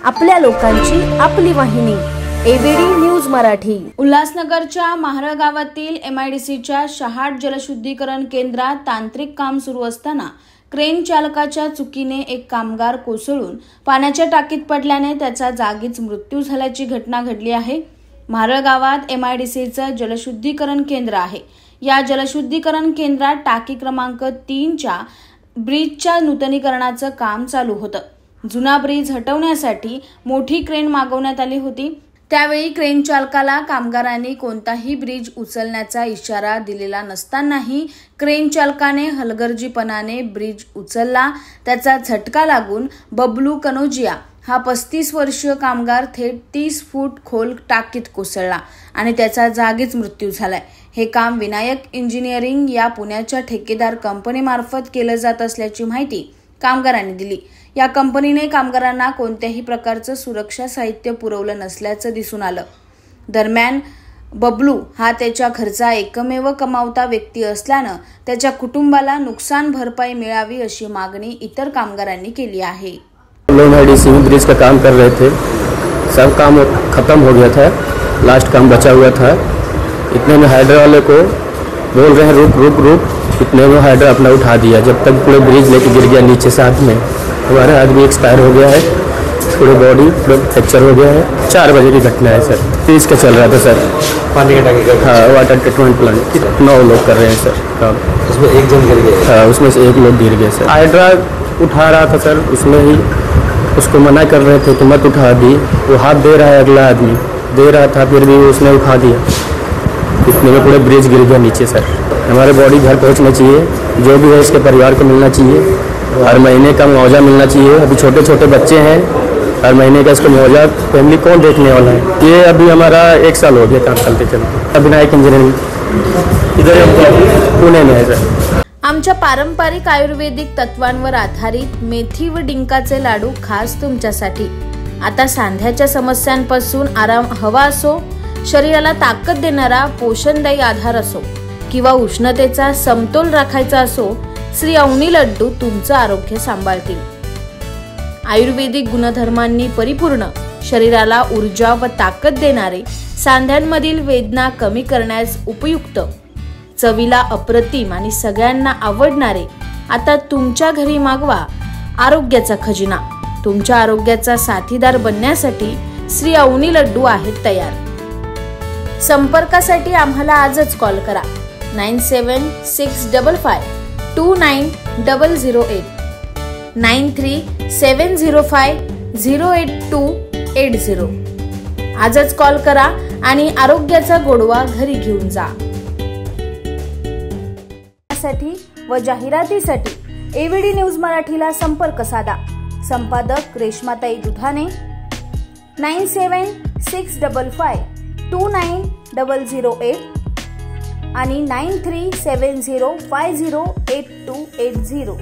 आपल्या लोकांची आपली वाहिनी एबीडी न्यूज मराठी। उल्हासनगरच्या महारळ गावातील MIDCच्या शहाड जलशुद्धीकरण केंद्रात तांत्रिक काम सुरू असताना क्रेन चालकाच्या चुकीने एक कामगार कोसळून पाण्याच्या टाकीत पडल्याने त्याचा जागीच मृत्यू झाल्याची घटना घडली आहे। महारळ गावात MIDCचं जलशुद्धीकरण केंद्र आहे। या जलशुद्धीकरण केंद्रात टाकी क्रमांक 3च्या ब्रिजच्या नूतनीकरणाचं काम चालू होतं। जुना ब्रिज हटवण्यासाठी मोठी क्रेन मागवण्यात आली होती। त्यावेळी क्रेन चालकाला कामगारांनी कोणताही ब्रिज उचलण्याचा इशारा दिलेला नसतानाही क्रेन चालकाने हलगर्जीपणाने ब्रिज उचलला। त्याचा झटका लागून बबलू कनोजिया हा 35 वर्षीय कामगार थेट 30 फूट खोल टाकीत कोसळला आणि त्याचा जागीच मृत्यू झालाय। हे काम विनायक इंजिनिअरिंग या पुण्याच्या ठेकेदार कंपनीमार्फत केलं जात असल्याची माहिती कामगारांनी दिली। या कंपनीने कामगारांना कोणत्याही प्रकारचं सुरक्षा साहित्य पुरवलं नसल्याचं दिसून आलं। दरम्यान बबलू हा त्याच्या घरचा एकमेव कमावता व्यक्ती असल्यानं त्याच्या कुटुंबाला नुकसान भरपाई मिळावी अशी मागणी इतर कामगारांनी केली आहे। लोग MIDC ब्रिज का काम कर रहे थे, सब काम खत्म हो गया था, लास्ट काम बचा हुआ था। इतने में हाइड्रा वाले को बोल रहे हैं रुक रुक रुक, इतने में हाइड्रा अपना उठा दिया। जब तक पूरे ब्रिज लेके गिर गया नीचे, साथ में हमारा आदमी एक्सपायर हो गया है, पूरे बॉडी पूरा फ्रैक्चर हो गया है। 4 बजे की घटना है सर। ब्रिज का चल रहा था सर, पानी का टाकी का। हाँ, वाटर ट्रीटमेंट प्लांट 9 लोग कर रहे हैं सर काम। उसमें एक जन गिर गया। हाँ, उसमें से 1 लोग गिर गए सर। हाइड्रा उठा रहा था सर, उसमें ही उसको मना कर रहे थे कि मत उठा दी। वो हाथ दे रहा है, अगला आदमी दे रहा था, फिर भी उसने उठा दिया। इतने में पूरे ब्रिज गिर गया नीचे सर। हमारे बॉडी घर पहुंचना चाहिए, जो भी है इसके परिवार को मिलना चाहिए, हर महीने का मुआवजा मिलना चाहिए। अभी छोटे छोटे बच्चे हैं, हर महीने का इसको मुआवजा फैमिली कौन देखने वाला है। ये अभी हमारा 1 साल हो गया काम चलते चलते। विनायक इंजीनियरिंग इधर पुणे में है सर। आमच्या पारंपरिक आयुर्वेदिक तत्वांवर आधारित मेथी व डिंकाचे लाडू खास तुमच्यासाठी। आता सांध्याच्या समस्यांपासून आराम हवा असो, शरीराला ताकद देणारा पोषणदायी आधार असो किंवा उष्णतेचा समतोल राखायचा असो, श्री अवनी लड्डू तुमचं आरोग्य सांभाळतील। आयुर्वेदिक गुणधर्मांनी परिपूर्ण, शरीराला ऊर्जा व ताकद देणारे, सांध्यांमधील वेदना कमी करण्यास उपयुक्त, चवीला अप्रतिम आणि सगळ्यांना आवडणारे आता तुमच्या घरी मागवा आरोग्याचा खजिना। तुमच्या आरोग्याचा साथीदार बनण्यासाठी श्री अवनी लड्डू आहेत तयार। संपर्कासाठी आम्हाला आजच कॉल करा 9665529008 9370508280। आजच कॉल करा आणि आरोग्याचा गोडवा घरी घेऊन जा। साठी व जाहिरातीसाठी एबीडी न्यूज मराठीला संपर्क साधा। संपादक रेश्माताई दुधाने 9765529008 आणि 9370508280।